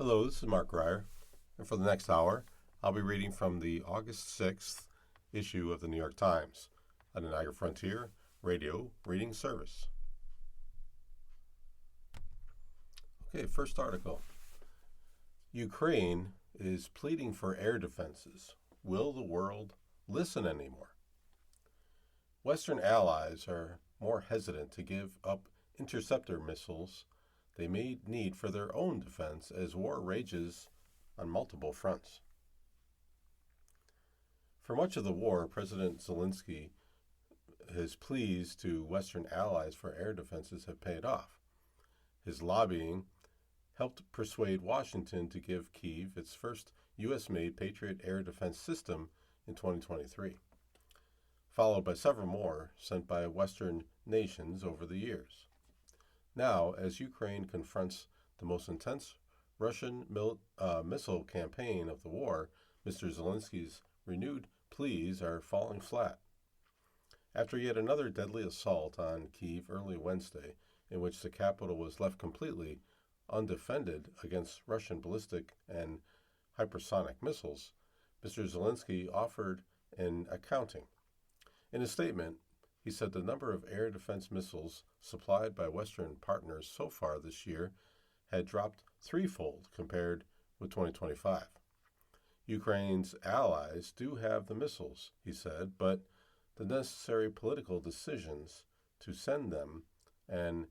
Hello, this is Mark Grier, and for the next hour, I'll be reading from the August 6th issue of the New York Times, on the Niagara Frontier Radio Reading Service. Okay, first article. Ukraine is pleading for air defenses. Will the world listen anymore? Western allies are more hesitant to give up interceptor missiles they may need for their own defense as war rages on multiple fronts. For much of the war, President Zelensky, his pleas to Western allies for air defenses have paid off. His lobbying helped persuade Washington to give Kyiv its first U.S.-made Patriot air defense system in 2023, followed by several more sent by Western nations over the years. Now, as Ukraine confronts the most intense Russian missile campaign of the war, Mr. Zelensky's renewed pleas are falling flat. After yet another deadly assault on Kyiv early Wednesday, in which the capital was left completely undefended against Russian ballistic and hypersonic missiles, Mr. Zelensky offered an accounting. In a statement, he said the number of air defense missiles supplied by Western partners so far this year had dropped threefold compared with 2025. Ukraine's allies do have the missiles, he said, but the necessary political decisions to send them and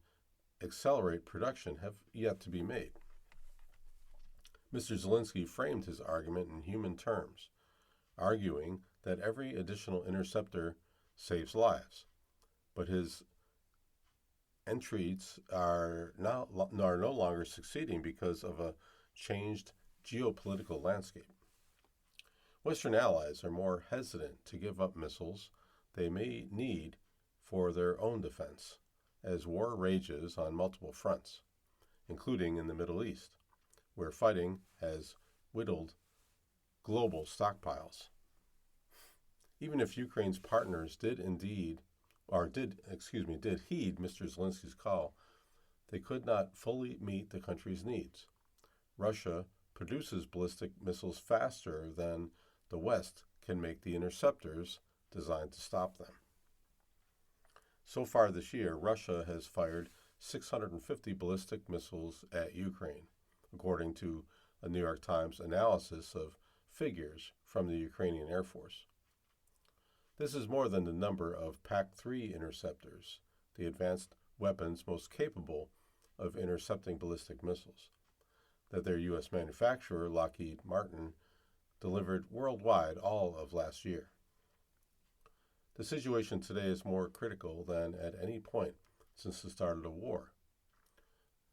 accelerate production have yet to be made. Mr. Zelensky framed his argument in human terms, arguing that every additional interceptor saves lives, but his entreaties are no longer succeeding because of a changed geopolitical landscape. Western allies are more hesitant to give up missiles they may need for their own defense as war rages on multiple fronts, including in the Middle East, where fighting has whittled global stockpiles. Even if Ukraine's partners did heed Mr. Zelensky's call, they could not fully meet the country's needs. Russia produces ballistic missiles faster than the West can make the interceptors designed to stop them. So far this year, Russia has fired 650 ballistic missiles at Ukraine, according to a New York Times analysis of figures from the Ukrainian Air Force. This is more than the number of PAC-3 interceptors, the advanced weapons most capable of intercepting ballistic missiles, that their U.S. manufacturer, Lockheed Martin, delivered worldwide all of last year. The situation today is more critical than at any point since the start of the war,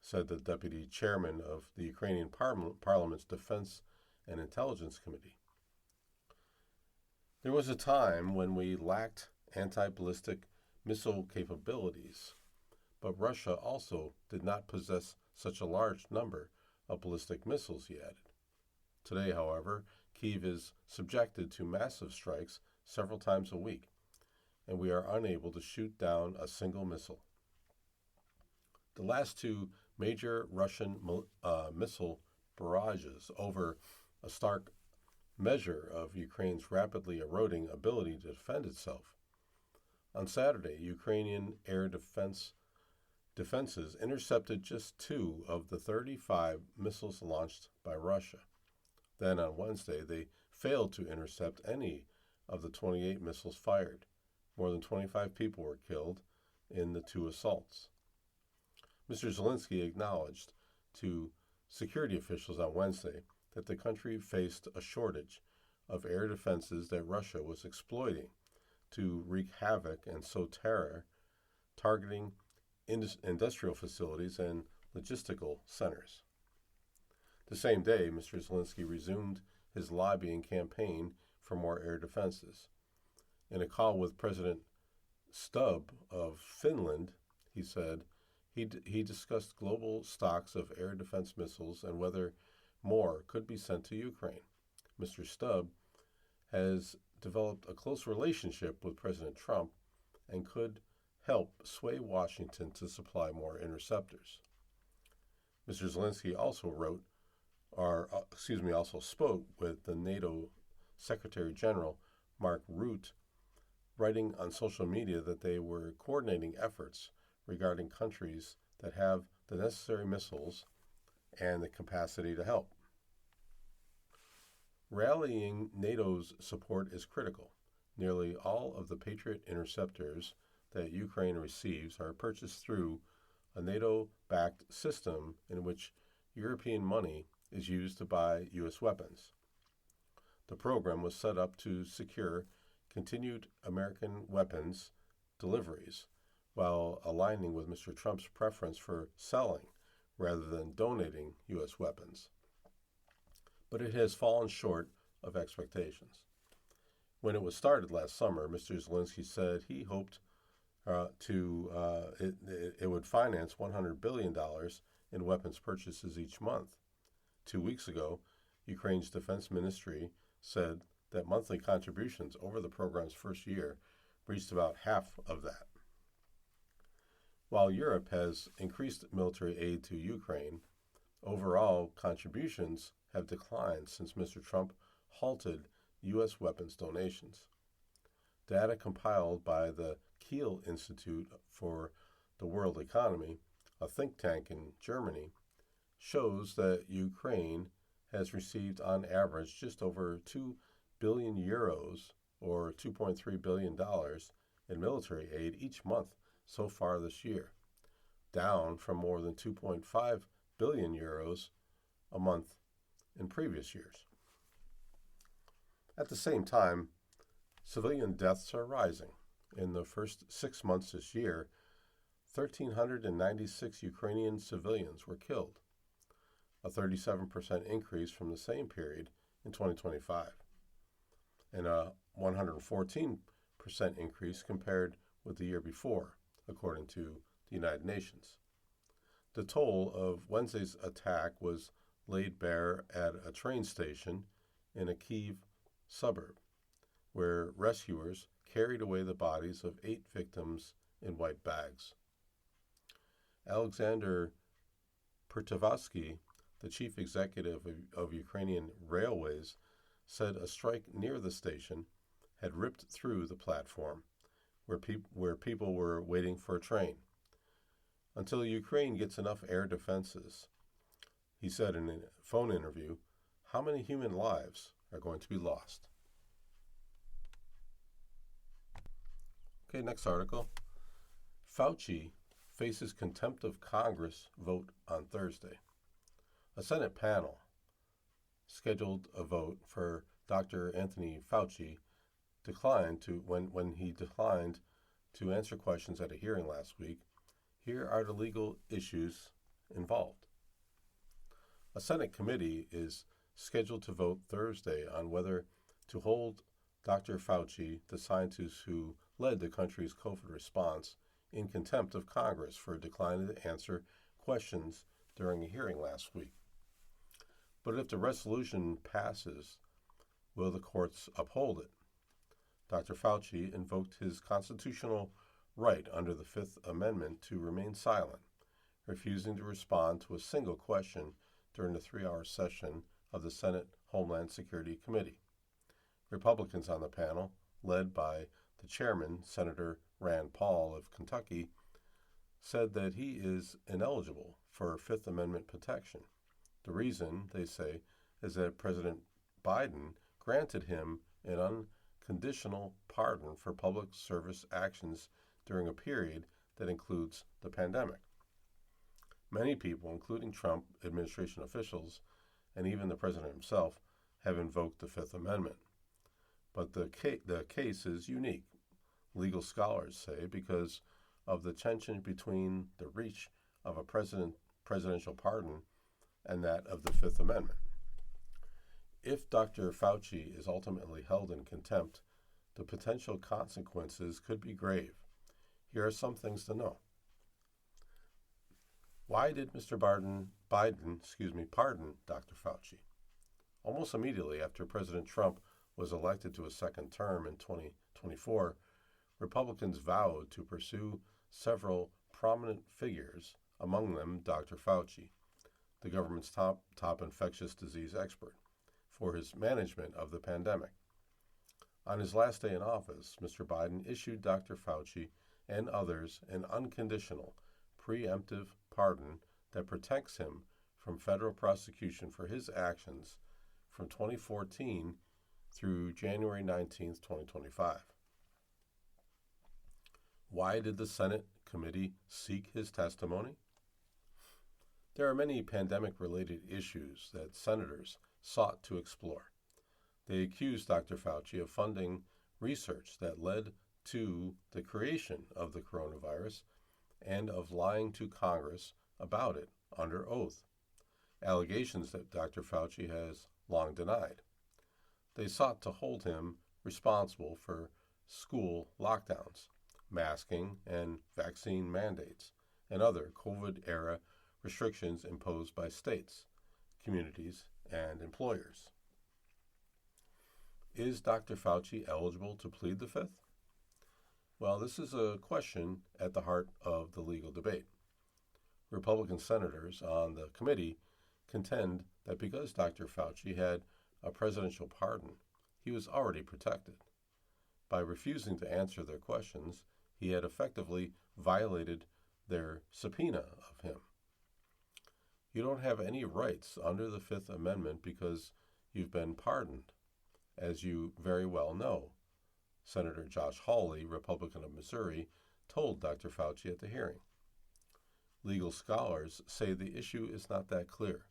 said the deputy chairman of the Ukrainian Parliament's Defense and Intelligence Committee. There was a time when we lacked anti-ballistic missile capabilities, but Russia also did not possess such a large number of ballistic missiles, he added. Today, however, Kyiv is subjected to massive strikes several times a week, and we are unable to shoot down a single missile. The last two major Russian missile barrages over a stark measure of Ukraine's rapidly eroding ability to defend itself. On Saturday, Ukrainian air defenses intercepted just 2 of the 35 missiles launched by Russia. Then on Wednesday, they failed to intercept any of the 28 missiles fired. More than 25 people were killed in the 2 assaults. Mr. Zelensky acknowledged to security officials on Wednesday that the country faced a shortage of air defenses that Russia was exploiting to wreak havoc and sow terror, targeting industrial facilities and logistical centers. The same day, Mr. Zelensky resumed his lobbying campaign for more air defenses. In a call with President Stubb of Finland, he said he discussed global stocks of air defense missiles and whether more could be sent to Ukraine. Mr. Stubb has developed a close relationship with President Trump and could help sway Washington to supply more interceptors. Mr. Zelensky also wrote also spoke with the NATO Secretary General Mark Rutte, writing on social media that they were coordinating efforts regarding countries that have the necessary missiles and the capacity to help. Rallying NATO's support is critical. Nearly all of the Patriot interceptors that Ukraine receives are purchased through a NATO-backed system in which European money is used to buy U.S. weapons. The program was set up to secure continued American weapons deliveries while aligning with Mr. Trump's preference for selling rather than donating U.S. weapons. But it has fallen short of expectations. When it was started last summer, Mr. Zelensky said he hoped it would finance $100 billion in weapons purchases each month. 2 weeks ago, Ukraine's defense ministry said that monthly contributions over the program's first year reached about half of that. While Europe has increased military aid to Ukraine, overall contributions have declined since Mr. Trump halted U.S. weapons donations. Data compiled by the Kiel Institute for the World Economy, a think tank in Germany, shows that Ukraine has received on average just over 2 billion euros or $2.3 billion in military aid each month so far this year, down from more than 2.5 billion euros a month in previous years. At the same time, civilian deaths are rising. In the first 6 months this year, 1,396 Ukrainian civilians were killed, a 37% increase from the same period in 2025, and a 114% increase compared with the year before, according to the United Nations. The toll of Wednesday's attack was laid bare at a train station in a Kyiv suburb, where rescuers carried away the bodies of 8 victims in white bags. Alexander Pertovsky, the chief executive of Ukrainian Railways, said a strike near the station had ripped through the platform where people were waiting for a train. Until Ukraine gets enough air defenses, he said in a phone interview, how many human lives are going to be lost? Okay, next article. Fauci faces contempt of Congress vote on Thursday. A Senate panel scheduled a vote for Dr. Anthony Fauci when he declined to answer questions at a hearing last week. Here are the legal issues involved. A Senate committee is scheduled to vote Thursday on whether to hold Dr. Fauci, the scientist who led the country's COVID response, in contempt of Congress for declining to answer questions during a hearing last week. But if the resolution passes, will the courts uphold it? Dr. Fauci invoked his constitutional right under the Fifth Amendment to remain silent, refusing to respond to a single question during the 3-hour session of the Senate Homeland Security Committee. Republicans on the panel, led by the chairman, Senator Rand Paul of Kentucky, said that he is ineligible for Fifth Amendment protection. The reason, they say, is that President Biden granted him an unconditional pardon for public service actions during a period that includes the pandemic. Many people, including Trump administration officials and even the president himself, have invoked the Fifth Amendment. But the case is unique, legal scholars say, because of the tension between the reach of a presidential pardon and that of the Fifth Amendment. If Dr. Fauci is ultimately held in contempt, the potential consequences could be grave. Here are some things to know. Why did Mr. Biden pardon Dr. Fauci? Almost immediately after President Trump was elected to a second term in 2024, Republicans vowed to pursue several prominent figures, among them Dr. Fauci. the government's top infectious disease expert, for his management of the pandemic. On his last day in office, Mr. Biden issued Dr. Fauci and others an unconditional, preemptive pardon that protects him from federal prosecution for his actions from 2014 through January 19, 2025. Why did the Senate committee seek his testimony? There are many pandemic-related issues that senators sought to explore. They accused Dr. Fauci of funding research that led to the creation of the coronavirus and of lying to Congress about it under oath, allegations that Dr. Fauci has long denied. They sought to hold him responsible for school lockdowns, masking and vaccine mandates, and other COVID-era restrictions imposed by states, communities, and employers. Is Dr. Fauci eligible to plead the Fifth? Well, this is a question at the heart of the legal debate. Republican senators on the committee contend that because Dr. Fauci had a presidential pardon, he was already protected. By refusing to answer their questions, he had effectively violated their subpoena of him. You don't have any rights under the Fifth Amendment because you've been pardoned, as you very well know, Senator Josh Hawley, Republican of Missouri, told Dr. Fauci at the hearing. Legal scholars say the issue is not that clear.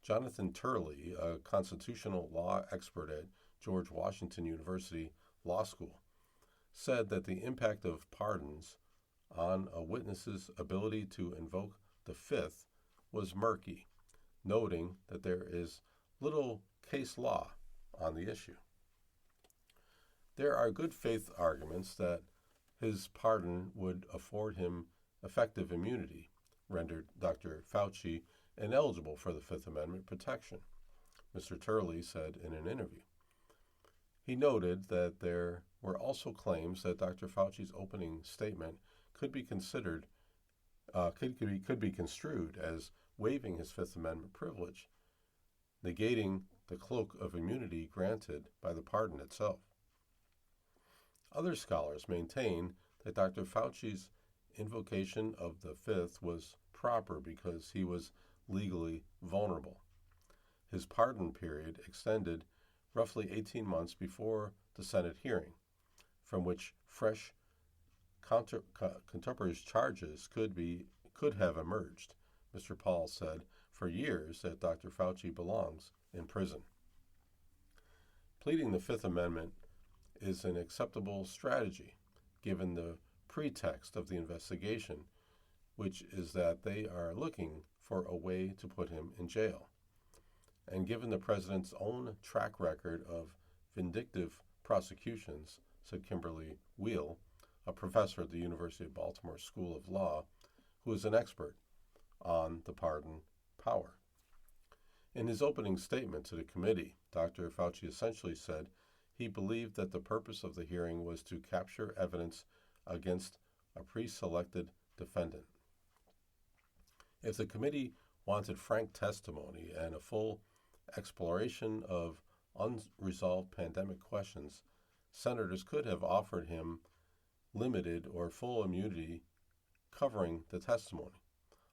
Jonathan Turley, a constitutional law expert at George Washington University Law School, said that the impact of pardons on a witness's ability to invoke the Fifth was murky, noting that there is little case law on the issue. There are good faith arguments that his pardon would afford him effective immunity, rendered Dr. Fauci ineligible for the Fifth Amendment protection, Mr. Turley said in an interview. He noted that there were also claims that Dr. Fauci's opening statement could be construed as waiving his Fifth Amendment privilege, negating the cloak of immunity granted by the pardon itself. Other scholars maintain that Dr. Fauci's invocation of the Fifth was proper because he was legally vulnerable. His pardon period extended roughly 18 months before the Senate hearing, from which fresh contemporaneous charges could have emerged. Mr. Paul said for years that Dr. Fauci belongs in prison. Pleading the Fifth Amendment is an acceptable strategy, given the pretext of the investigation, which is that they are looking for a way to put him in jail. And given the president's own track record of vindictive prosecutions, said Kimberly Wheel, a professor at the University of Baltimore School of Law, who is an expert on the pardon power. In his opening statement to the committee, Dr. Fauci essentially said he believed that the purpose of the hearing was to capture evidence against a pre-selected defendant. If the committee wanted frank testimony and a full exploration of unresolved pandemic questions, senators could have offered him limited or full immunity covering the testimony,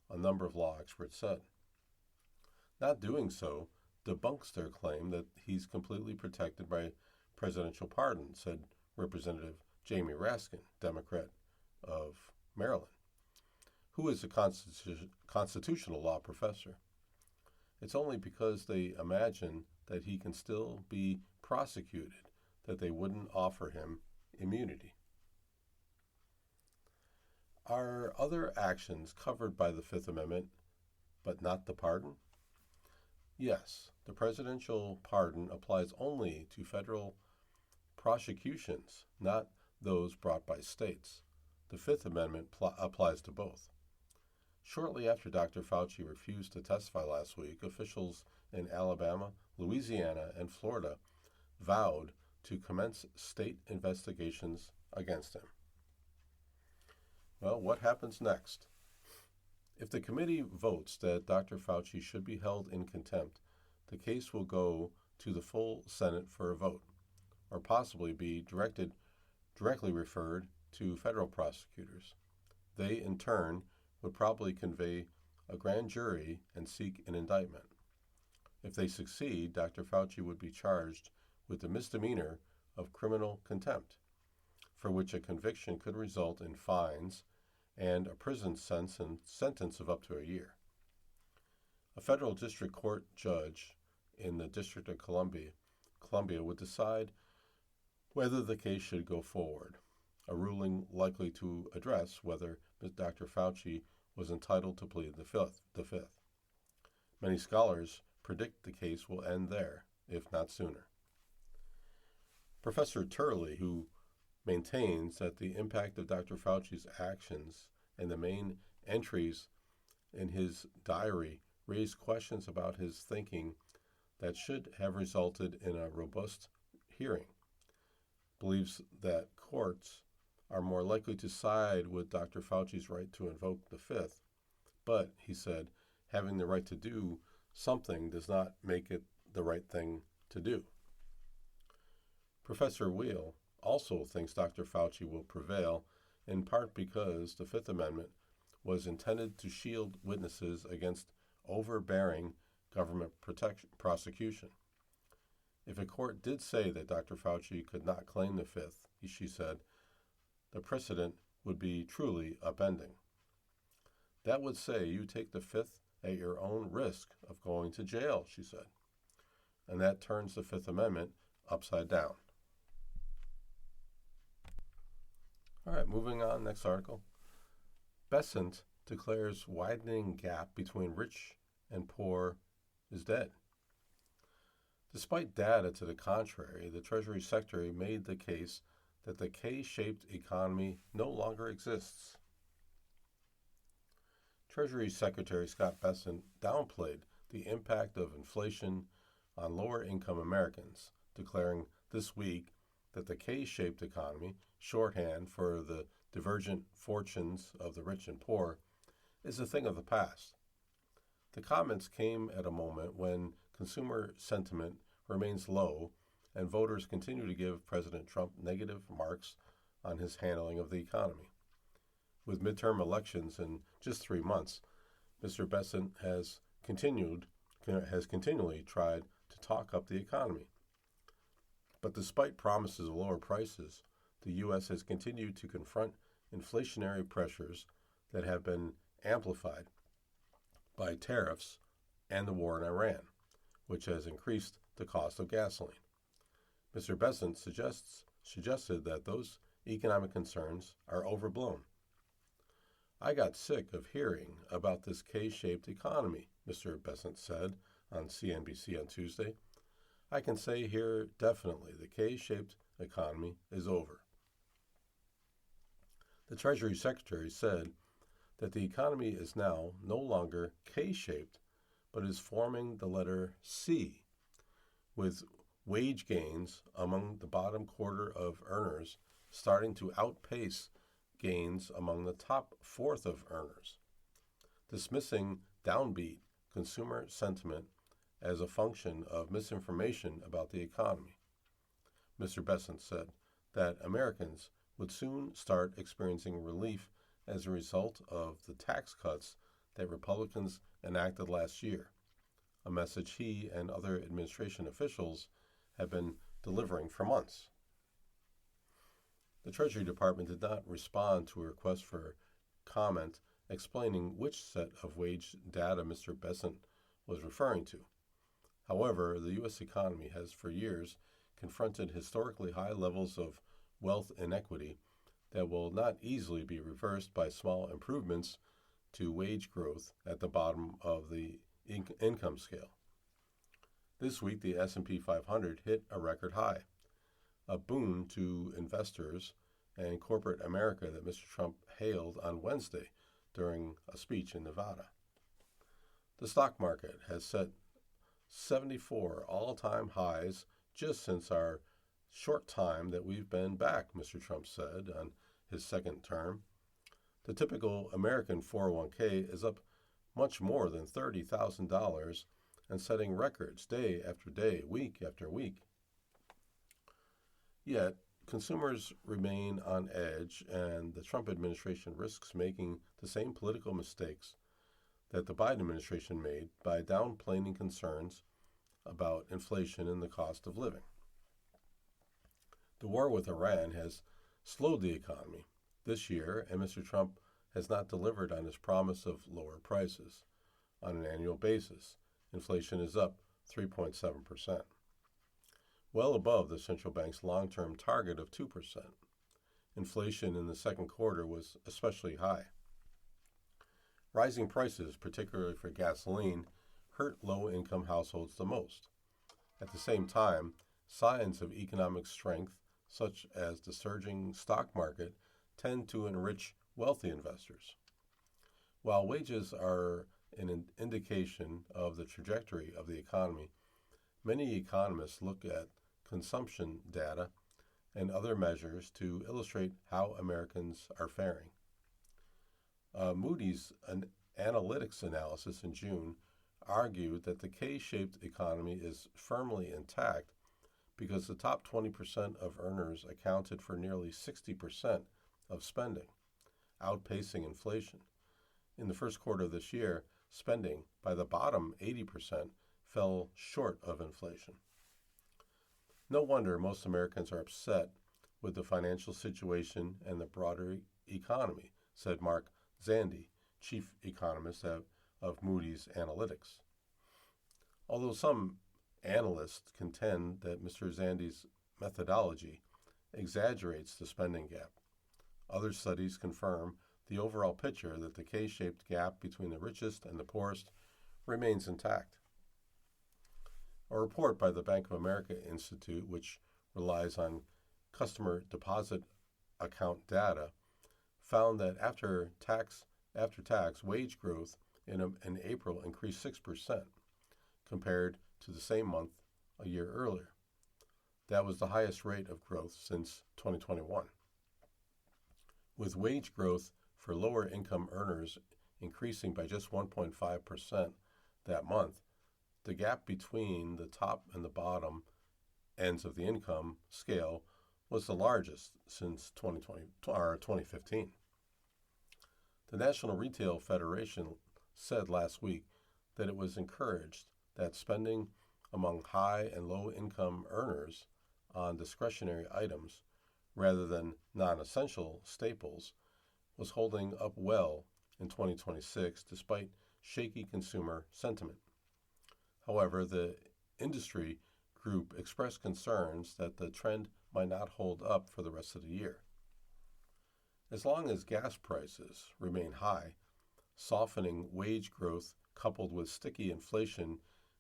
a number of law experts said. Not doing so debunks their claim that he's completely protected by presidential pardon, said Representative Jamie Raskin, Democrat of Maryland, who is a constitutional law professor. It's only because they imagine that he can still be prosecuted that they wouldn't offer him immunity. Are other actions covered by the Fifth Amendment, but not the pardon? Yes, the presidential pardon applies only to federal prosecutions, not those brought by states. The Fifth Amendment applies to both. Shortly after Dr. Fauci refused to testify last week, officials in Alabama, Louisiana, and Florida vowed to commence state investigations against him. Well, what happens next? If the committee votes that Dr. Fauci should be held in contempt, the case will go to the full Senate for a vote, or possibly be directly referred to federal prosecutors. They, in turn, would probably convey a grand jury and seek an indictment. If they succeed, Dr. Fauci would be charged with the misdemeanor of criminal contempt, for which a conviction could result in fines and a prison sentence of up to a year. A federal district court judge in the District of Columbia would decide whether the case should go forward, a ruling likely to address whether Dr. Fauci was entitled to plead the fifth. Many scholars predict the case will end there, if not sooner. Professor Turley, who maintains that the impact of Dr. Fauci's actions and the main entries in his diary raise questions about his thinking that should have resulted in a robust hearing, believes that courts are more likely to side with Dr. Fauci's right to invoke the fifth, but, he said, having the right to do something does not make it the right thing to do. Professor Weil also thinks Dr. Fauci will prevail, in part because the Fifth Amendment was intended to shield witnesses against overbearing government prosecution. If a court did say that Dr. Fauci could not claim the fifth, she said, the precedent would be truly upending. That would say you take the fifth at your own risk of going to jail, she said. And that turns the Fifth Amendment upside down. All right, moving on, next article. Bessent declares widening gap between rich and poor is dead. Despite data to the contrary, the Treasury Secretary made the case that the K-shaped economy no longer exists. Treasury Secretary Scott Bessent downplayed the impact of inflation on lower-income Americans, declaring this week that the K-shaped economy, shorthand for the divergent fortunes of the rich and poor, is a thing of the past. The comments came at a moment when consumer sentiment remains low and voters continue to give President Trump negative marks on his handling of the economy. With midterm elections in just 3 months, Mr. Bessent has continually tried to talk up the economy. But despite promises of lower prices, the U.S. has continued to confront inflationary pressures that have been amplified by tariffs and the war in Iran, which has increased the cost of gasoline. Mr. Bessent suggested that those economic concerns are overblown. I got sick of hearing about this K-shaped economy, Mr. Bessent said on CNBC on Tuesday. I can say here definitely the K-shaped economy is over. The Treasury Secretary said that the economy is now no longer K-shaped, but is forming the letter C, with wage gains among the bottom quarter of earners starting to outpace gains among the top fourth of earners, dismissing downbeat consumer sentiment as a function of misinformation about the economy. Mr. Bessent said that Americans would soon start experiencing relief as a result of the tax cuts that Republicans enacted last year, a message he and other administration officials have been delivering for months. The Treasury Department did not respond to a request for comment explaining which set of wage data Mr. Bessent was referring to. However, the U.S. economy has for years confronted historically high levels of wealth inequity that will not easily be reversed by small improvements to wage growth at the bottom of the income scale. This week, the S&P 500 hit a record high, a boon to investors and corporate America that Mr. Trump hailed on Wednesday during a speech in Nevada. The stock market has set 74 all-time highs just since our short time that we've been back, Mr. Trump said on his second term. The typical American 401k is up much more than $30,000 and setting records day after day, week after week. Yet, consumers remain on edge, and the Trump administration risks making the same political mistakes that the Biden administration made by downplaying concerns about inflation and the cost of living. The war with Iran has slowed the economy this year, and Mr. Trump has not delivered on his promise of lower prices. On an annual basis, inflation is up 3.7%, well above the central bank's long-term target of 2%. Inflation in the second quarter was especially high. Rising prices, particularly for gasoline, hurt low-income households the most. At the same time, signs of economic strength, such as the surging stock market, tend to enrich wealthy investors. While wages are an indication of the trajectory of the economy, many economists look at consumption data and other measures to illustrate how Americans are faring. Moody's analytics analysis in June argued that the K-shaped economy is firmly intact because the top 20% of earners accounted for nearly 60% of spending, outpacing inflation. In the first quarter of this year, spending by the bottom 80% fell short of inflation. No wonder most Americans are upset with the financial situation and the broader economy, said Mark Zandi, chief economist of Moody's Analytics. Although some analysts contend that Mr. Zandi's methodology exaggerates the spending gap, other studies confirm the overall picture that the K-shaped gap between the richest and the poorest remains intact. A report by the Bank of America Institute, which relies on customer deposit account data, found that after tax wage growth in April increased 6% compared to the same month a year earlier. That was the highest rate of growth since 2021. With wage growth for lower income earners increasing by just 1.5% that month, the gap between the top and the bottom ends of the income scale was the largest since 2015. The National Retail Federation said last week that it was encouraged that spending among high and low income earners on discretionary items rather than non-essential staples was holding up well in 2026 despite shaky consumer sentiment. However, the industry group expressed concerns that the trend might not hold up for the rest of the year. As long as gas prices remain high, softening wage growth coupled with sticky inflation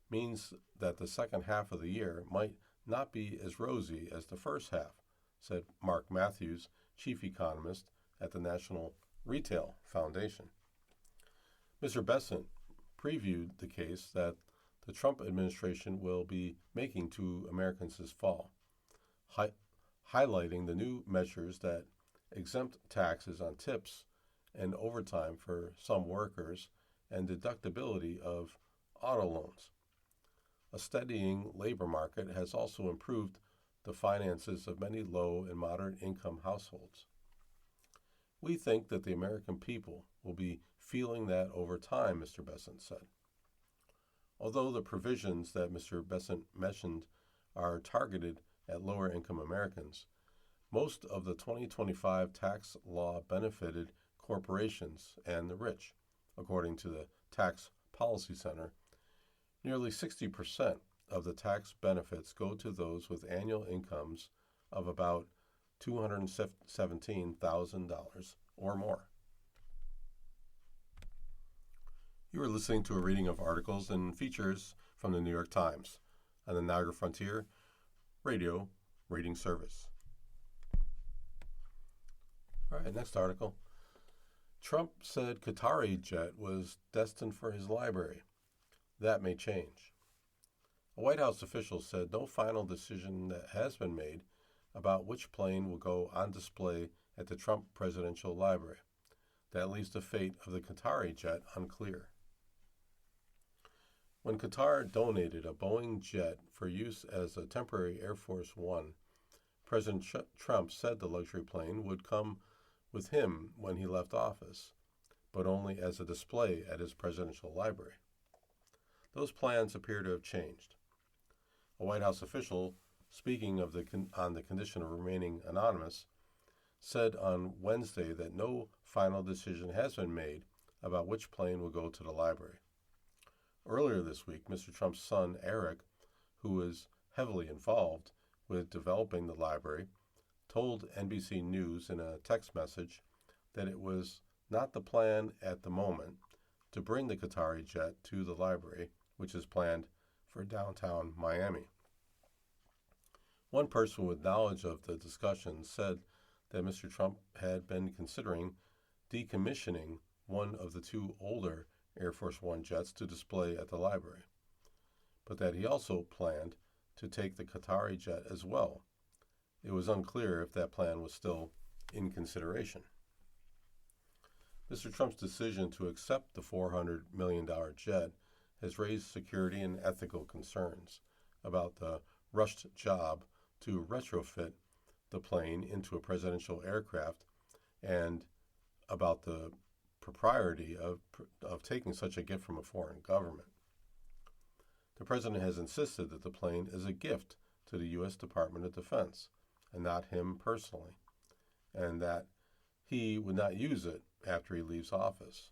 means that the second half of the year might not be as rosy as the first half, said Mark Matthews, chief economist at the National Retail Foundation. Mr. Bessent previewed the case that the Trump administration will be making to Americans this fall, highlighting the new measures that exempt taxes on tips and overtime for some workers and deductibility of auto loans. A steadying labor market has also improved the finances of many low and moderate income households. We think that the American people will be feeling that over time, Mr. Bessent said. Although the provisions that Mr. Bessent mentioned are targeted at lower income Americans, most of the 2025 tax law benefited corporations and the rich, according to the Tax Policy Center. Nearly 60% of the tax benefits go to those with annual incomes of about $217,000 or more. You are listening to a reading of articles and features from the New York Times on the Niagara Frontier Radio Reading Service. All right, next article. Trump said Qatari jet was destined for his library. That may change. A White House official said no final decision has been made about which plane will go on display at the Trump Presidential Library. That leaves the fate of the Qatari jet unclear. When Qatar donated a Boeing jet for use as a temporary Air Force One, President Trump said the luxury plane would come with him when he left office, but only as a display at his presidential library. Those plans appear to have changed. A White House official, speaking on the condition of remaining anonymous, said on Wednesday that no final decision has been made about which plane will go to the library. Earlier this week, Mr. Trump's son, Eric, who is heavily involved with developing the library, told NBC News in a text message that it was not the plan at the moment to bring the Qatari jet to the library, which is planned for downtown Miami. One person with knowledge of the discussion said that Mr. Trump had been considering decommissioning one of the two older Air Force One jets to display at the library, but that he also planned to take the Qatari jet as well. It was unclear if that plan was still in consideration. Mr. Trump's decision to accept the $400 million jet has raised security and ethical concerns about the rushed job to retrofit the plane into a presidential aircraft and about the propriety of taking such a gift from a foreign government. The president has insisted that the plane is a gift to the U.S. Department of Defense and not him personally, and that he would not use it after he leaves office.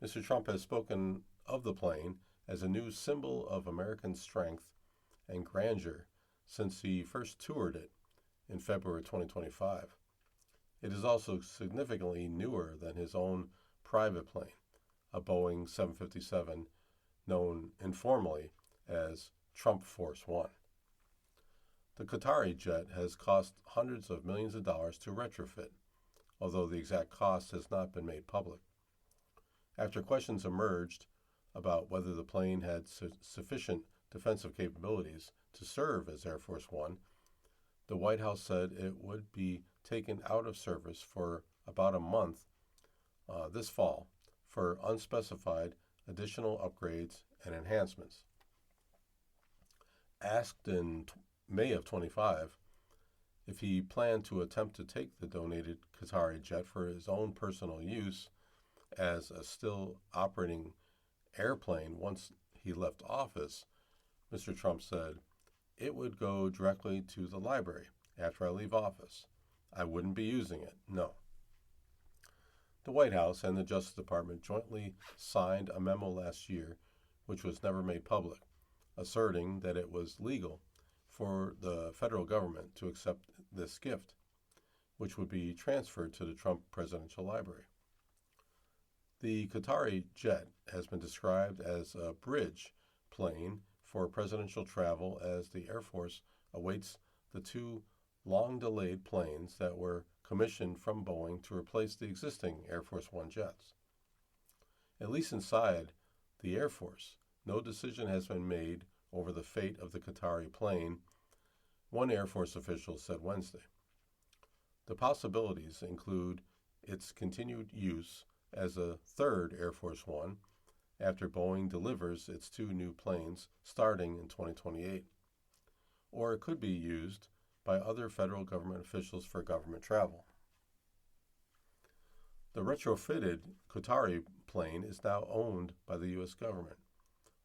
Mr. Trump has spoken of the plane as a new symbol of American strength and grandeur since he first toured it in February 2025. It is also significantly newer than his own private plane, a Boeing 757 known informally as Trump Force One. The Qatari jet has cost hundreds of millions of dollars to retrofit, although the exact cost has not been made public. After questions emerged about whether the plane had sufficient defensive capabilities to serve as Air Force One, the White House said it would be taken out of service for about a month this fall for unspecified additional upgrades and enhancements. Asked in May of 25 if he planned to attempt to take the donated Qatari jet for his own personal use as a still operating airplane once he left office, Mr. Trump said, "It would go directly to the library after I leave office. I wouldn't be using it, no." The White House and the Justice Department jointly signed a memo last year, which was never made public, asserting that it was legal for the federal government to accept this gift, which would be transferred to the Trump Presidential Library. The Qatari jet has been described as a bridge plane for presidential travel as the Air Force awaits the two long-delayed planes that were commissioned from Boeing to replace the existing Air Force One jets. At least inside the Air Force, no decision has been made over the fate of the Qatari plane, one Air Force official said Wednesday. The possibilities include its continued use as a third Air Force One after Boeing delivers its two new planes starting in 2028, or it could be used by other federal government officials for government travel. The retrofitted Qatari plane is now owned by the U.S. government,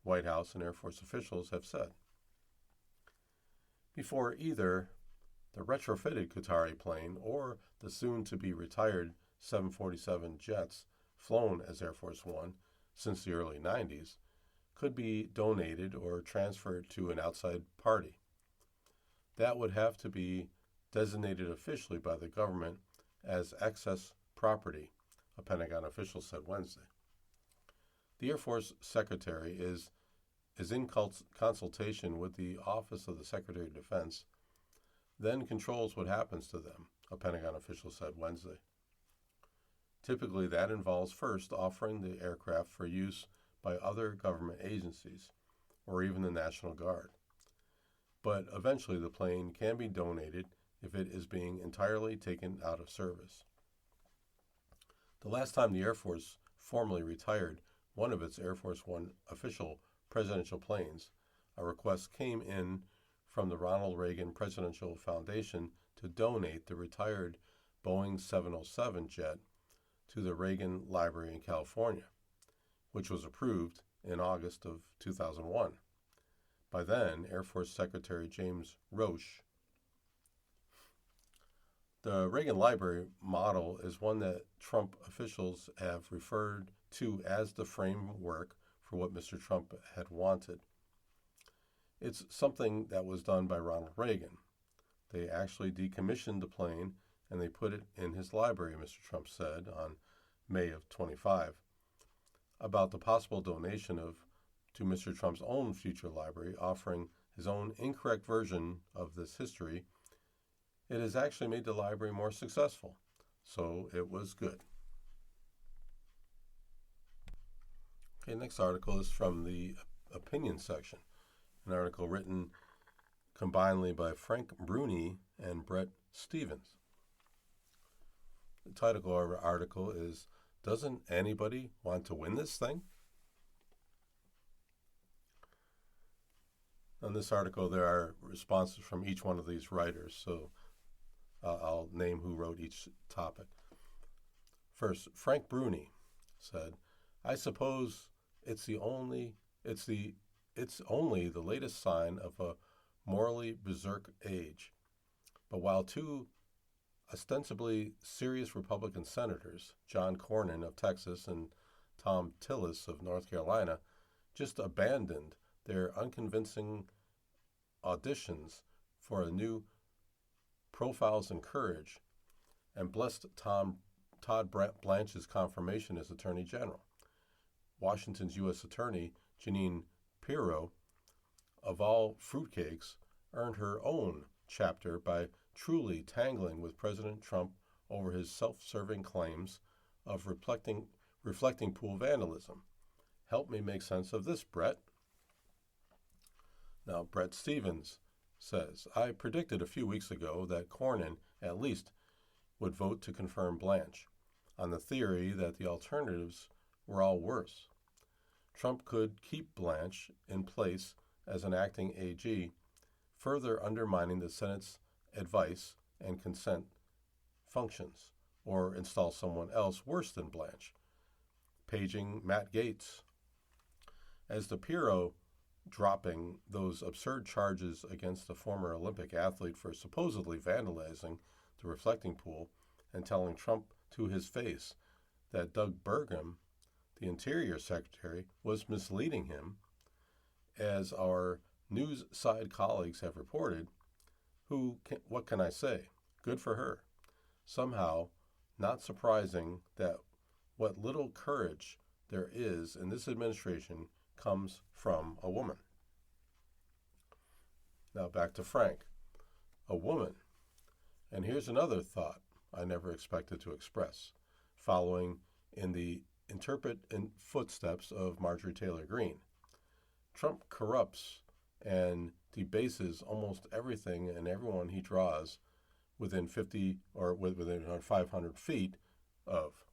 White House and Air Force officials have said. Before either the retrofitted Qatari plane or the soon-to-be retired 747 jets flown as Air Force One since the early 90s could be donated or transferred to an outside party. That would have to be designated officially by the government as excess property, a Pentagon official said Wednesday. The Air Force Secretary is in consultation with the Office of the Secretary of Defense, then controls what happens to them, a Pentagon official said Wednesday. Typically, that involves first offering the aircraft for use by other government agencies, or even the National Guard. But eventually the plane can be donated if it is being entirely taken out of service. The last time the Air Force formally retired one of its Air Force One official presidential planes, a request came in from the Ronald Reagan Presidential Foundation to donate the retired Boeing 707 jet to the Reagan Library in California, which was approved in August of 2001. By then, Air Force Secretary James Roche. The Reagan Library model is one that Trump officials have referred to as the framework for what Mr. Trump had wanted. It's something that was done by Ronald Reagan. They actually decommissioned the plane and they put it in his library, Mr. Trump said on May of 25. About the possible donation to Mr. Trump's own future library, offering his own incorrect version of this history, it has actually made the library more successful. So it was good. Okay, next article is from the opinion section, an article written combinedly by Frank Bruni and Bret Stephens. The title of our article is, "Doesn't Anybody Want to Win This Thing?" On this article, there are responses from each one of these writers, so I'll name who wrote each topic. First, Frank Bruni said, "I suppose it's only the latest sign of a morally berserk age. But while two ostensibly serious Republican senators, John Cornyn of Texas and Thom Tillis of North Carolina, just abandoned their unconvincing auditions for a new Profiles in Courage and blessed Todd Blanche's confirmation as Attorney General. Washington's U.S. Attorney, Jeanine Pirro, of all fruitcakes, earned her own chapter by truly tangling with President Trump over his self-serving claims of reflecting pool vandalism. Help me make sense of this, Bret." Now, Bret Stephens says, "I predicted a few weeks ago that Cornyn, at least, would vote to confirm Blanche, on the theory that the alternatives were all worse. Trump could keep Blanche in place as an acting AG, further undermining the Senate's advice and consent functions, or install someone else worse than Blanche, paging Matt Gaetz. As the Pirro dropping those absurd charges against the former Olympic athlete for supposedly vandalizing the reflecting pool and telling Trump to his face that Doug Burgum, the Interior Secretary, was misleading him, as our news side colleagues have reported, what can I say? Good for her. Somehow, not surprising that what little courage there is in this administration comes from a woman." Now back to Frank. A woman. And here's another thought I never expected to express, following in the footsteps of Marjorie Taylor Greene. Trump corrupts and debases almost everything and everyone he draws within 50 or within 500 feet of.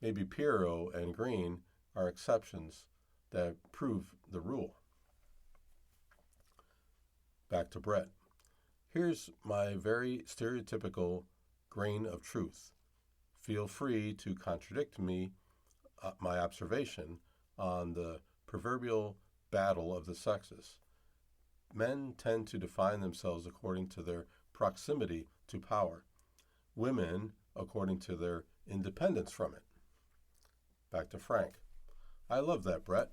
Maybe Pirro and Greene are exceptions that prove the rule. Back to Bret. Here's my very stereotypical grain of truth. Feel free to contradict me, my observation on the proverbial battle of the sexes. Men tend to define themselves according to their proximity to power. Women according to their independence from it. Back to Frank. I love that, Bret.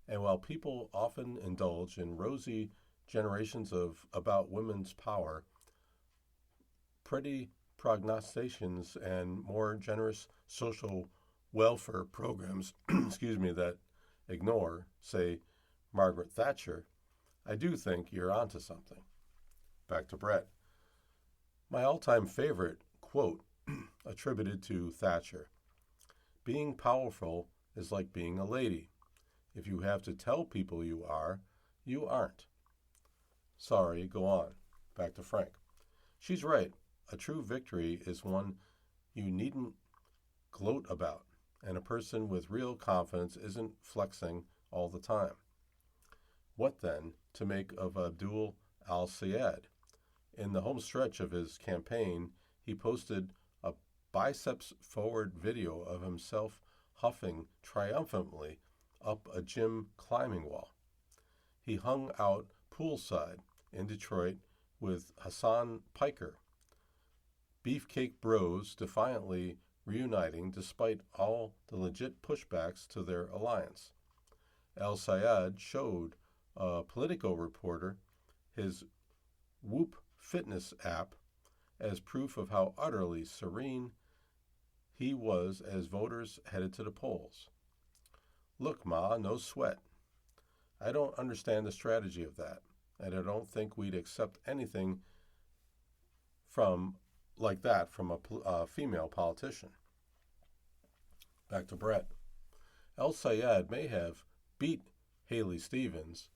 And while people often indulge in rosy generations about women's power, pretty prognostications and more generous social welfare programs, that ignore, say, Margaret Thatcher, I do think you're onto something. Back to Bret. My all-time favorite quote attributed to Thatcher: "Being powerful is like being a lady. If you have to tell people you are, you aren't." Sorry, go on. Back to Frank. She's right. A true victory is one you needn't gloat about, and a person with real confidence isn't flexing all the time. What then to make of Abdul al-Sayed? In the home stretch of his campaign, he posted a biceps-forward video of himself huffing triumphantly up a gym climbing wall. He hung out poolside in Detroit with Hassan Piker, Beefcake Bros defiantly reuniting despite all the legit pushbacks to their alliance. Al-Sayed showed a Politico reporter his Whoop fitness app as proof of how utterly serene he was as voters headed to the polls. Look, Ma, no sweat. I don't understand the strategy of that, and I don't think we'd accept anything like that from a female politician. Back to Brett. Al-Sayed may have beat Haley Stevens,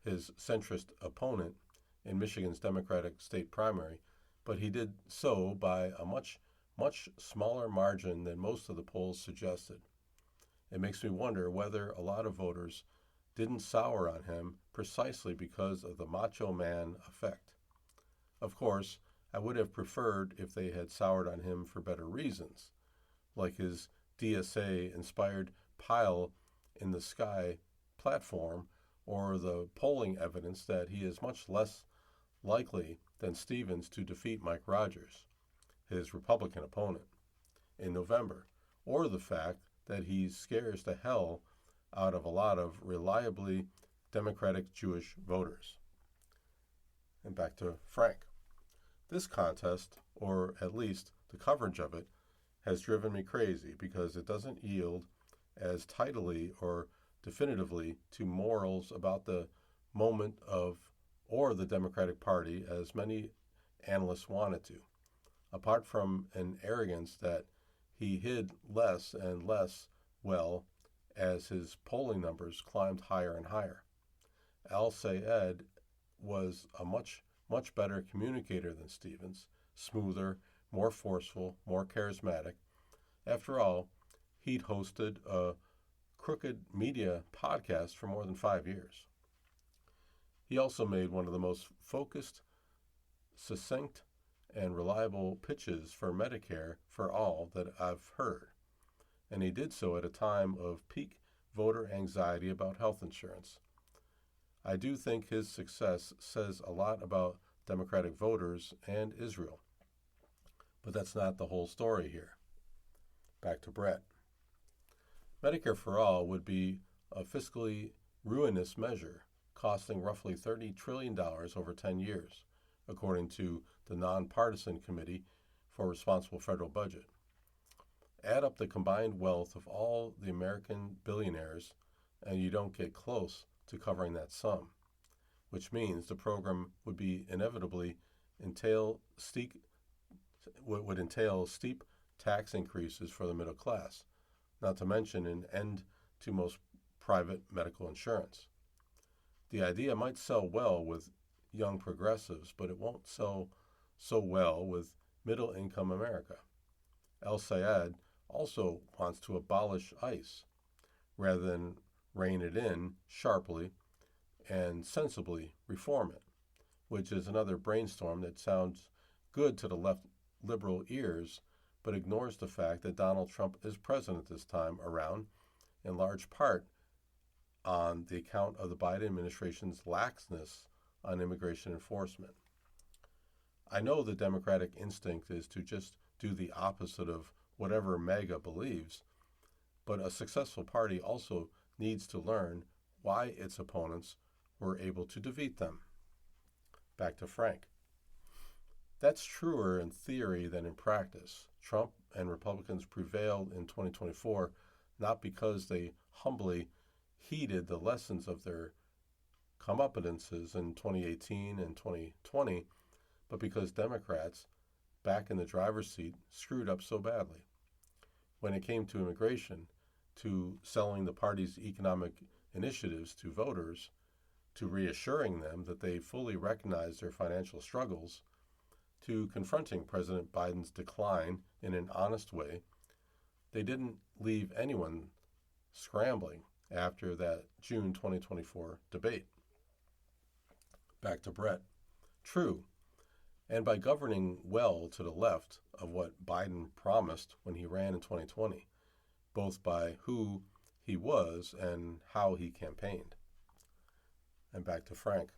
his centrist opponent, in Michigan's Democratic state primary, but he did so by a much, much smaller margin than most of the polls suggested. It makes me wonder whether a lot of voters didn't sour on him precisely because of the macho man effect. Of course, I would have preferred if they had soured on him for better reasons, like his DSA-inspired pile-in-the-sky platform or the polling evidence that he is much less likely than Stevens to defeat Mike Rogers, his Republican opponent, in November, or the fact that he scares the hell out of a lot of reliably Democratic Jewish voters. And back to Frank. This contest, or at least the coverage of it, has driven me crazy because it doesn't yield as tidily or definitively to morals about the moment of or the Democratic Party as many analysts want it to, apart from an arrogance that he hid less and less well as his polling numbers climbed higher and higher. Al-Sayed was a much, much better communicator than Stevens, smoother, more forceful, more charismatic. After all, he'd hosted a crooked media podcast for more than 5 years. He also made one of the most focused, succinct, and reliable pitches for Medicare for all that I've heard. And he did so at a time of peak voter anxiety about health insurance. I do think his success says a lot about Democratic voters and Israel. But that's not the whole story here. Back to Brett. Medicare for All would be a fiscally ruinous measure, costing roughly $30 trillion over 10 years, according to the Nonpartisan Committee for Responsible Federal Budget. Add up the combined wealth of all the American billionaires, and you don't get close to covering that sum, which means the program would be inevitably entail steep tax increases for the middle class, not to mention an end to most private medical insurance. The idea might sell well with young progressives, but it won't sell so well with middle-income America. Al-Sayed also wants to abolish ICE, rather than rein it in sharply and sensibly reform it, which is another brainstorm that sounds good to the left liberal ears, but ignores the fact that Donald Trump is president this time around, in large part on the account of the Biden administration's laxness on immigration enforcement. I know the Democratic instinct is to just do the opposite of whatever MAGA believes, but a successful party also needs to learn why its opponents were able to defeat them. Back to Frank. That's truer in theory than in practice. Trump and Republicans prevailed in 2024 not because they humbly heeded the lessons of their comeuppances in 2018 and 2020, but because Democrats, back in the driver's seat, screwed up so badly. When it came to immigration, to selling the party's economic initiatives to voters, to reassuring them that they fully recognize their financial struggles, to confronting President Biden's decline in an honest way, they didn't leave anyone scrambling after that June 2024 debate. Back to Brett. True, and by governing well to the left of what Biden promised when he ran in 2020, both by who he was and how he campaigned. And back to Frank.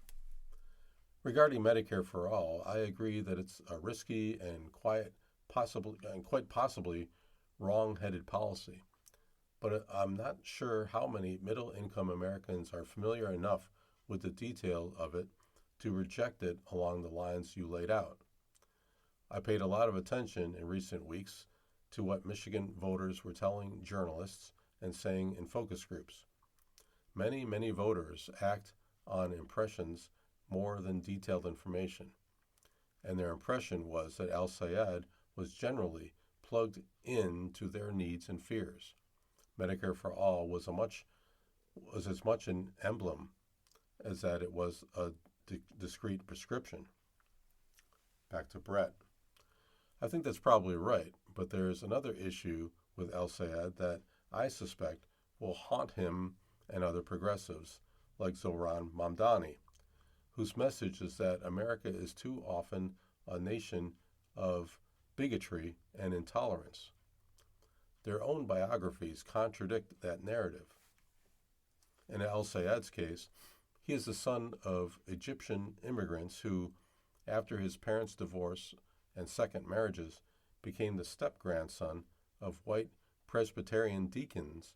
Regarding Medicare for All, I agree that it's a risky and quite possibly wrong-headed policy. But I'm not sure how many middle-income Americans are familiar enough with the detail of it to reject it along the lines you laid out. I paid a lot of attention in recent weeks to what Michigan voters were telling journalists and saying in focus groups. Many voters act on impressions more than detailed information, and their impression was that El-Sayed was generally plugged into their needs and fears. Medicare for All was as much an emblem as that it was a discrete prescription. Back to Brett. I think that's probably right, but there's another issue with El-Sayed that I suspect will haunt him and other progressives, like Zohran Mamdani, whose message is that America is too often a nation of bigotry and intolerance. Their own biographies contradict that narrative. In El-Sayed's case, he is the son of Egyptian immigrants who, after his parents' divorce and second marriages, became the step-grandson of white Presbyterian deacons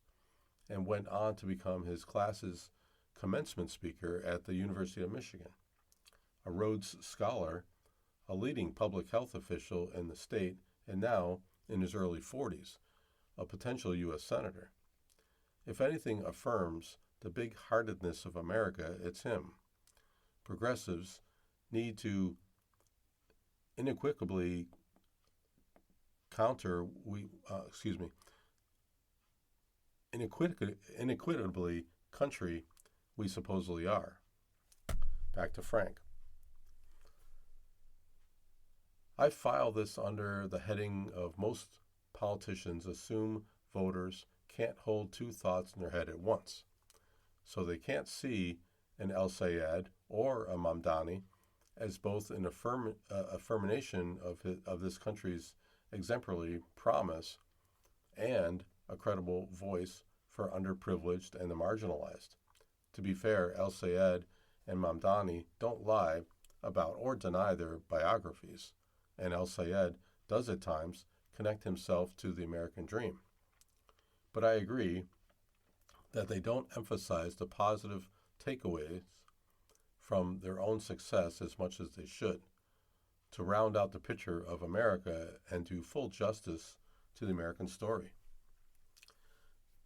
and went on to become his class's commencement speaker at the University of Michigan, a Rhodes Scholar, a leading public health official in the state, and now, in his early 40s, a potential U.S. Senator. If anything affirms the big-heartedness of America, it's him. Progressives need to inequitably country we supposedly are. Back to Frank. I file this under the heading of most politicians assume voters can't hold two thoughts in their head at once. So they can't see an El-Sayed or a Mamdani as both an affirmation of this country's exemplary promise and a credible voice for underprivileged and the marginalized. To be fair, El-Sayed and Mamdani don't lie about or deny their biographies, and El-Sayed does at times connect himself to the American dream. But I agree that they don't emphasize the positive takeaways from their own success as much as they should, to round out the picture of America and do full justice to the American story.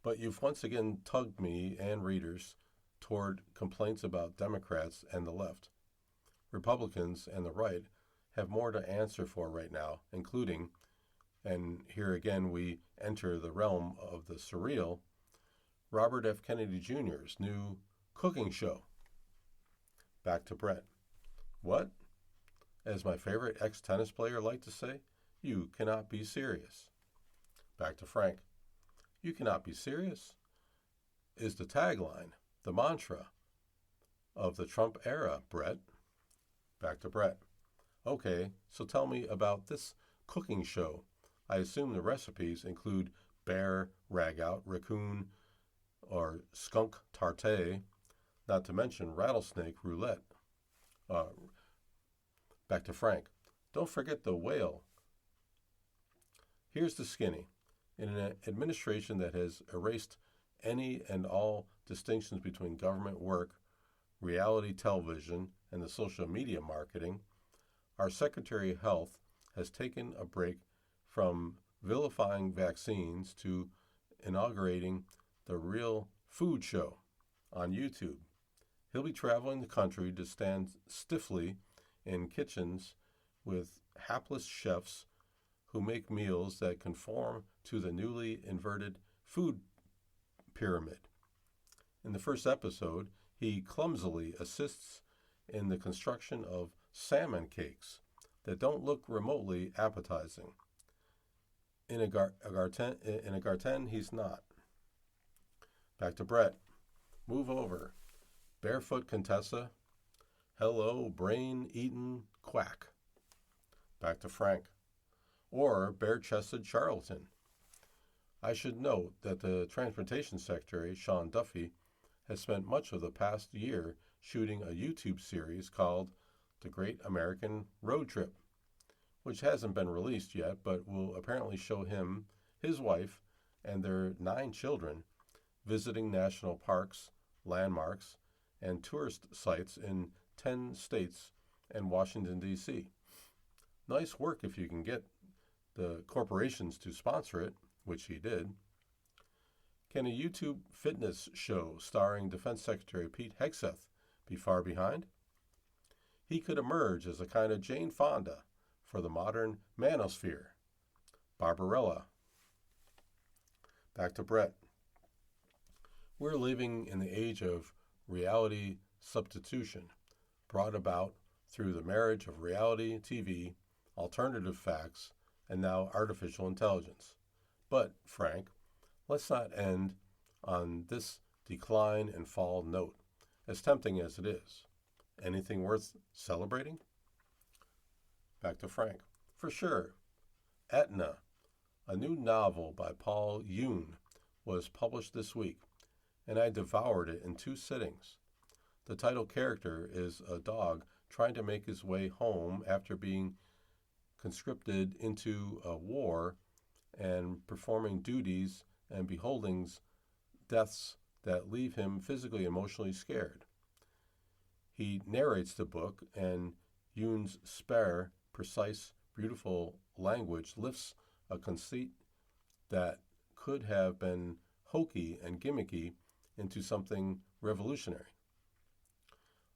But you've once again tugged me and readers toward complaints about Democrats and the left. Republicans and the right have more to answer for right now, including, and here again we enter the realm of the surreal, Robert F. Kennedy Jr.'s new cooking show. Back to Brett. What? As my favorite ex-tennis player liked to say, you cannot be serious. Back to Frank. You cannot be serious is the tagline, the mantra of the Trump era, Brett. Back to Brett. Okay, so tell me about this cooking show. I assume the recipes include bear, ragout, raccoon, or skunk tartare, not to mention rattlesnake roulette. Back to Frank. Don't forget the whale. Here's the skinny. In an administration that has erased any and all distinctions between government work, reality television, and the social media marketing, our Secretary of Health has taken a break from vilifying vaccines to inaugurating the Real Food Show on YouTube. He'll be traveling the country to stand stiffly in kitchens with hapless chefs who make meals that conform to the newly inverted food pyramid. In the first episode, he clumsily assists in the construction of salmon cakes that don't look remotely appetizing. In a Garten, he's not. Back to Brett. Move over. Barefoot Contessa. Hello, brain-eaten quack. Back to Frank. Or bare-chested charlatan. I should note that the Transportation Secretary, Sean Duffy, has spent much of the past year shooting a YouTube series called The Great American Road Trip, which hasn't been released yet, but will apparently show him, his wife, and their 9 children visiting national parks, landmarks, and tourist sites in 10 states and Washington, D.C. Nice work if you can get the corporations to sponsor it, which he did. Can a YouTube fitness show starring Defense Secretary Pete Hegseth be far behind? He could emerge as a kind of Jane Fonda for the modern manosphere. Barbarella. Back to Brett. We're living in the age of reality substitution, brought about through the marriage of reality TV, alternative facts, and now artificial intelligence. But, Frank, let's not end on this decline and fall note, as tempting as it is. Anything worth celebrating? Back to Frank. For sure. Etna, a new novel by Paul Yoon, was published this week, and I devoured it in 2 sittings. The title character is a dog trying to make his way home after being conscripted into a war and performing duties and beholding deaths that leave him physically and emotionally scared. He narrates the book, and Yoon's spare, precise, beautiful language lifts a conceit that could have been hokey and gimmicky into something revolutionary.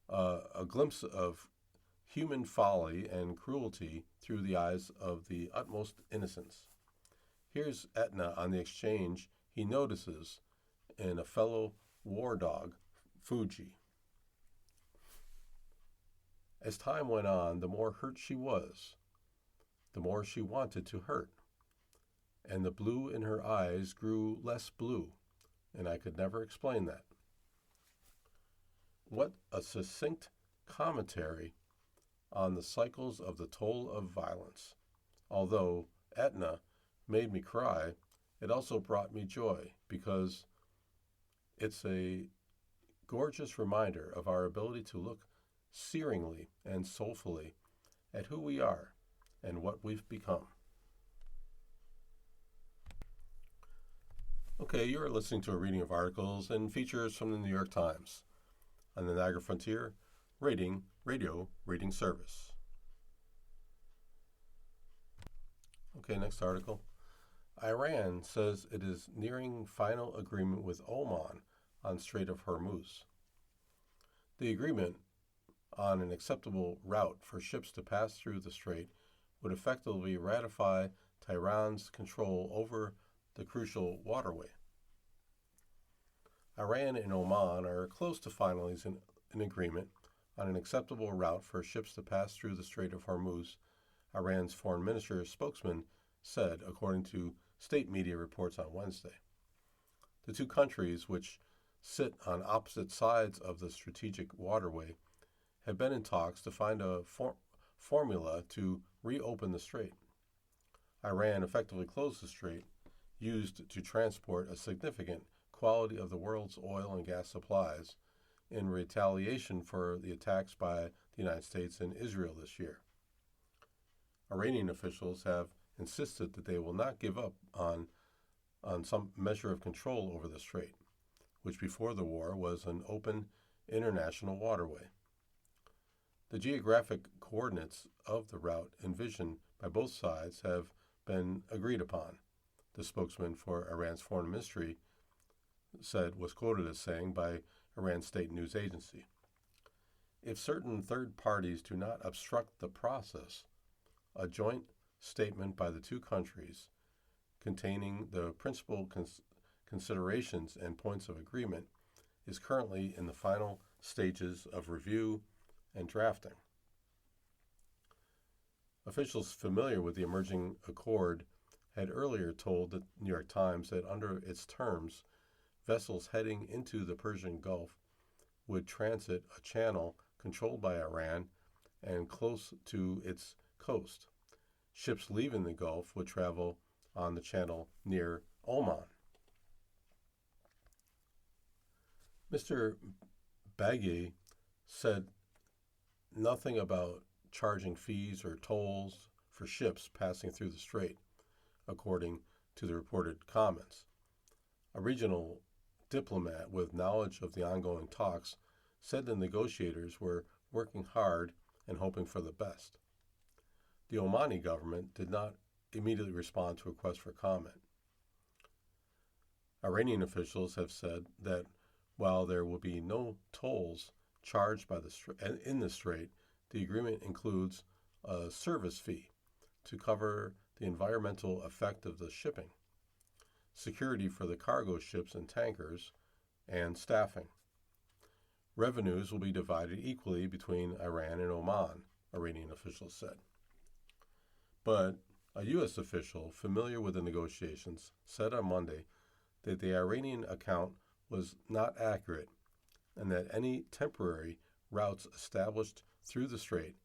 A glimpse of human folly and cruelty through the eyes of the utmost innocence. Here's Etna on the exchange he notices in a fellow war dog, Fuji. As time went on, the more hurt she was, the more she wanted to hurt. And the blue in her eyes grew less blue, and I could never explain that. What a succinct commentary on the cycles of the toll of violence. Although Etna made me cry, it also brought me joy because it's a gorgeous reminder of our ability to look searingly and soulfully at who we are and what we've become. Okay, you're listening to a reading of articles and features from the New York Times on the Niagara Frontier Radio Reading Service. Okay, next article. Iran says it is nearing final agreement with Oman on Strait of Hormuz. The agreement on an acceptable route for ships to pass through the strait would effectively ratify Tehran's control over the crucial waterway. Iran and Oman are close to finalizing an agreement on an acceptable route for ships to pass through the Strait of Hormuz, Iran's foreign minister's spokesman said, according to state media reports on Wednesday. The 2 countries, which sit on opposite sides of the strategic waterway, have been in talks to find a formula to reopen the strait. Iran effectively closed the strait, used to transport a significant quality of the world's oil and gas supplies in retaliation for the attacks by the United States and Israel this year. Iranian officials have insisted that they will not give up on some measure of control over the strait, which before the war was an open international waterway. The geographic coordinates of the route envisioned by both sides have been agreed upon, the spokesman for Iran's foreign ministry was quoted as saying by Iran's state news agency. If certain third parties do not obstruct the process, a joint statement by the 2 countries containing the principal considerations and points of agreement is currently in the final stages of review and drafting. Officials familiar with the emerging accord had earlier told the New York Times that under its terms, vessels heading into the Persian Gulf would transit a channel controlled by Iran and close to its coast. Ships leaving the Gulf would travel on the channel near Oman. Mr. Bagheri said nothing about charging fees or tolls for ships passing through the strait, according to the reported comments. A regional diplomat with knowledge of the ongoing talks said the negotiators were working hard and hoping for the best. The Omani government did not immediately respond to a request for comment. Iranian officials have said that while there will be no tolls charged in the strait, the agreement includes a service fee to cover the environmental effect of the shipping, security for the cargo ships and tankers, and staffing. Revenues will be divided equally between Iran and Oman, Iranian officials said. But a U.S. official familiar with the negotiations said on Monday that the Iranian account was not accurate and that any temporary routes established through the strait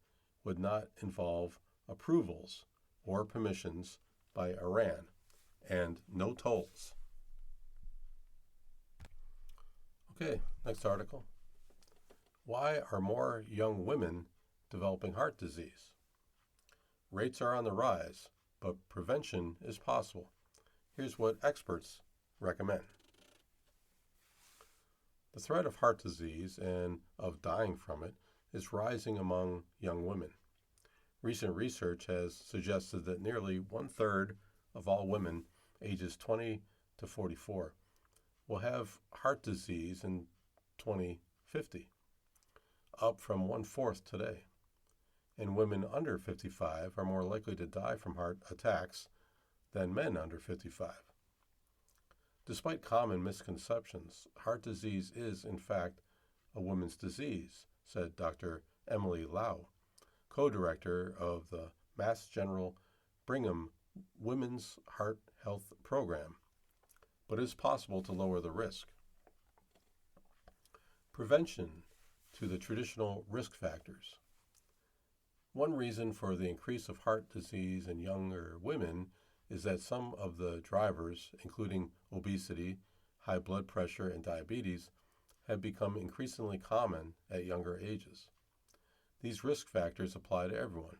would not involve approvals or permissions by Iran and no tolls. Okay, next article. Why are more young women developing heart disease? Rates are on the rise, but prevention is possible. Here's what experts recommend. The threat of heart disease and of dying from it is rising among young women. Recent research has suggested that nearly 1/3 of all women ages 20 to 44 will have heart disease in 2050, up from 1/4 today. And women under 55 are more likely to die from heart attacks than men under 55. Despite common misconceptions, heart disease is, in fact, a woman's disease, said Dr. Emily Lau, co-director of the Mass General Brigham Women's Heart Health Program, but it is possible to lower the risk. Prevention to the traditional risk factors. One reason for the increase of heart disease in younger women is that some of the drivers, including obesity, high blood pressure, and diabetes, have become increasingly common at younger ages. These risk factors apply to everyone,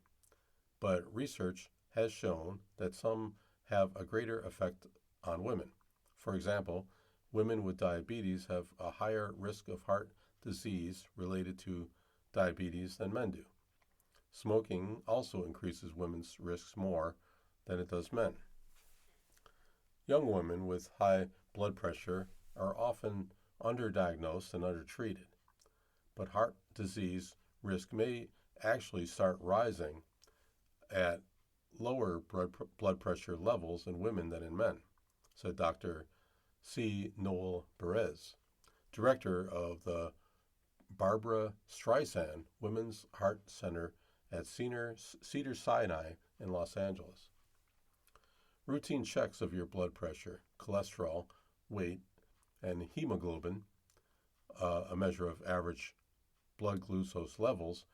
but research has shown that some have a greater effect on women. For example, women with diabetes have a higher risk of heart disease related to diabetes than men do. Smoking also increases women's risks more than it does men. Young women with high blood pressure are often underdiagnosed and undertreated, but heart disease risk may actually start rising at lower blood pressure levels in women than in men, said Dr. C. Noel Perez, director of the Barbara Streisand Women's Heart Center at Cedars-Sinai in Los Angeles. Routine checks of your blood pressure, cholesterol, weight, and hemoglobin, a measure of average blood glucose levels,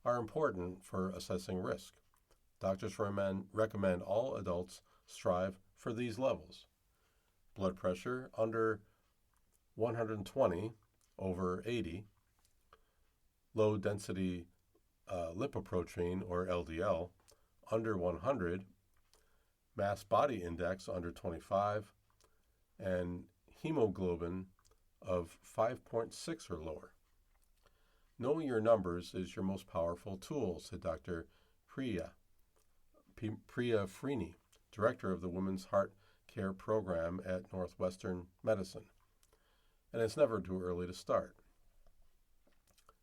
are important for assessing risk. Doctors recommend all adults strive for these levels. Blood pressure under 120 over 80, low density lipoprotein or LDL under 100, mass body index under 25, and hemoglobin of 5.6 or lower. Knowing your numbers is your most powerful tool, said Dr. Priya Frini, director of the Women's Heart Care Program at Northwestern Medicine. And it's never too early to start.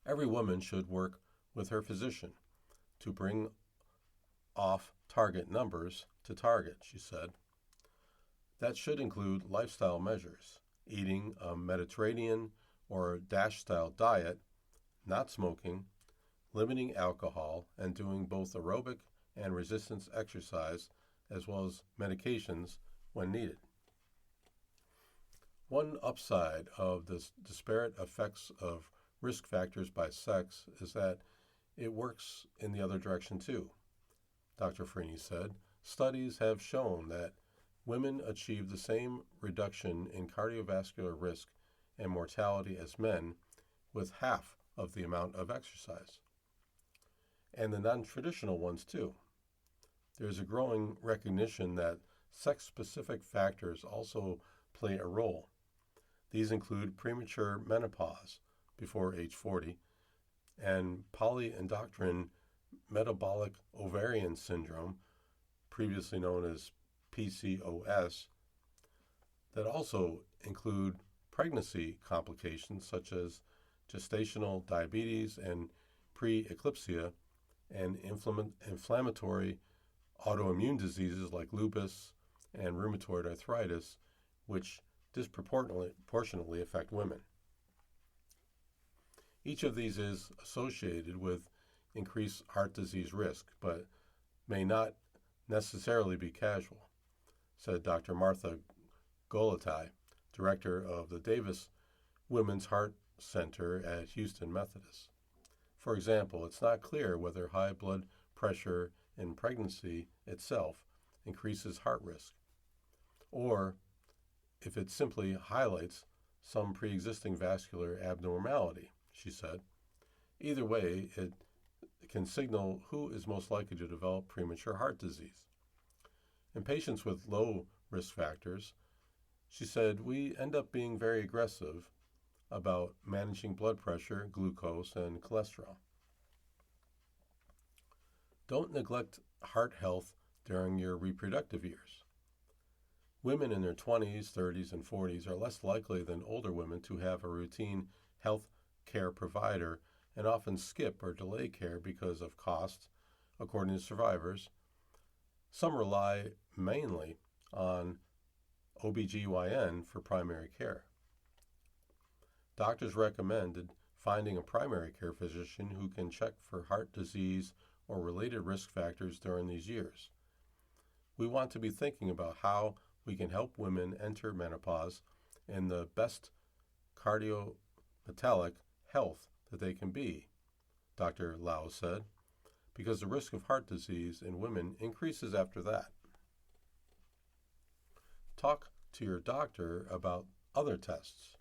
Every woman should work with her physician to bring off-target numbers to target, she said. That should include lifestyle measures, eating a Mediterranean or DASH-style diet, not smoking, limiting alcohol, and doing both aerobic and resistance exercise as well as medications when needed. One upside of the disparate effects of risk factors by sex is that it works in the other direction too. Dr. Freeney said, studies have shown that women achieve the same reduction in cardiovascular risk and mortality as men with half of the amount of exercise. And the non-traditional ones too. There's a growing recognition that sex-specific factors also play a role. These include premature menopause before age 40 and polyendocrine metabolic ovarian syndrome, previously known as PCOS, that also include pregnancy complications such as gestational diabetes and preeclampsia and inflammatory autoimmune diseases like lupus and rheumatoid arthritis, which disproportionately affect women. Each of these is associated with increased heart disease risk, but may not necessarily be causal, said Dr. Martha Golotai, director of the Davis Women's Heart Center at Houston Methodist. For example, it's not clear whether high blood pressure in pregnancy itself increases heart risk, or if it simply highlights some pre-existing vascular abnormality, she said. Either way, it can signal who is most likely to develop premature heart disease. In patients with low risk factors, she said, we end up being very aggressive about managing blood pressure, glucose, and cholesterol. Don't neglect heart health during your reproductive years. Women in their 20s, 30s, and 40s are less likely than older women to have a routine health care provider and often skip or delay care because of costs, according to survivors. Some rely mainly on OBGYN for primary care. Doctors recommended finding a primary care physician who can check for heart disease or related risk factors during these years. We want to be thinking about how we can help women enter menopause in the best cardiometabolic health that they can be, Dr. Lau said, because the risk of heart disease in women increases after that. Talk to your doctor about other tests.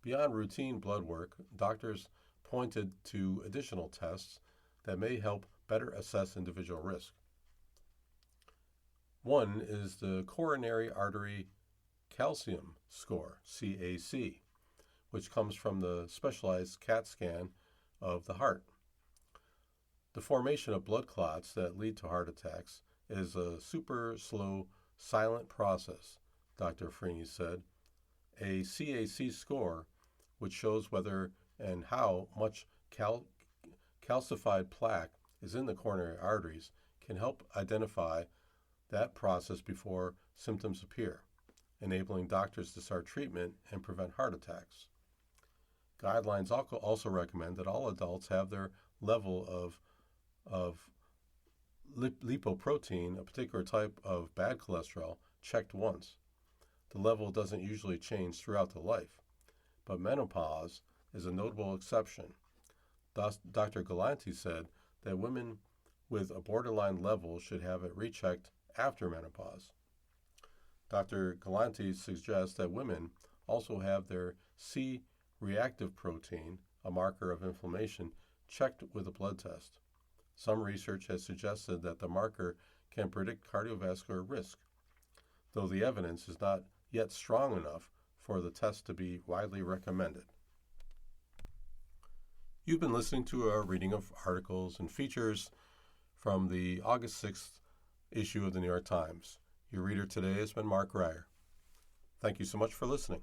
Beyond routine blood work, doctors pointed to additional tests that may help better assess individual risk. One is the coronary artery calcium score, CAC, which comes from the specialized CAT scan of the heart. The formation of blood clots that lead to heart attacks is a super slow, silent process, Dr. Freeney said. A CAC score, which shows whether and how much calcified plaque is in the coronary arteries, can help identify that process before symptoms appear, enabling doctors to start treatment and prevent heart attacks. Guidelines also recommend that all adults have their level of lipoprotein, a particular type of bad cholesterol, checked once. The level doesn't usually change throughout the life, but menopause is a notable exception. Dr. Galanti said that women with a borderline level should have it rechecked after menopause. Dr. Galanti suggests that women also have their C-reactive protein, a marker of inflammation, checked with a blood test. Some research has suggested that the marker can predict cardiovascular risk, though the evidence is not yet strong enough for the test to be widely recommended. You've been listening to a reading of articles and features from the August 6th issue of the New York Times. Your reader today has been Mark Reier. Thank you so much for listening.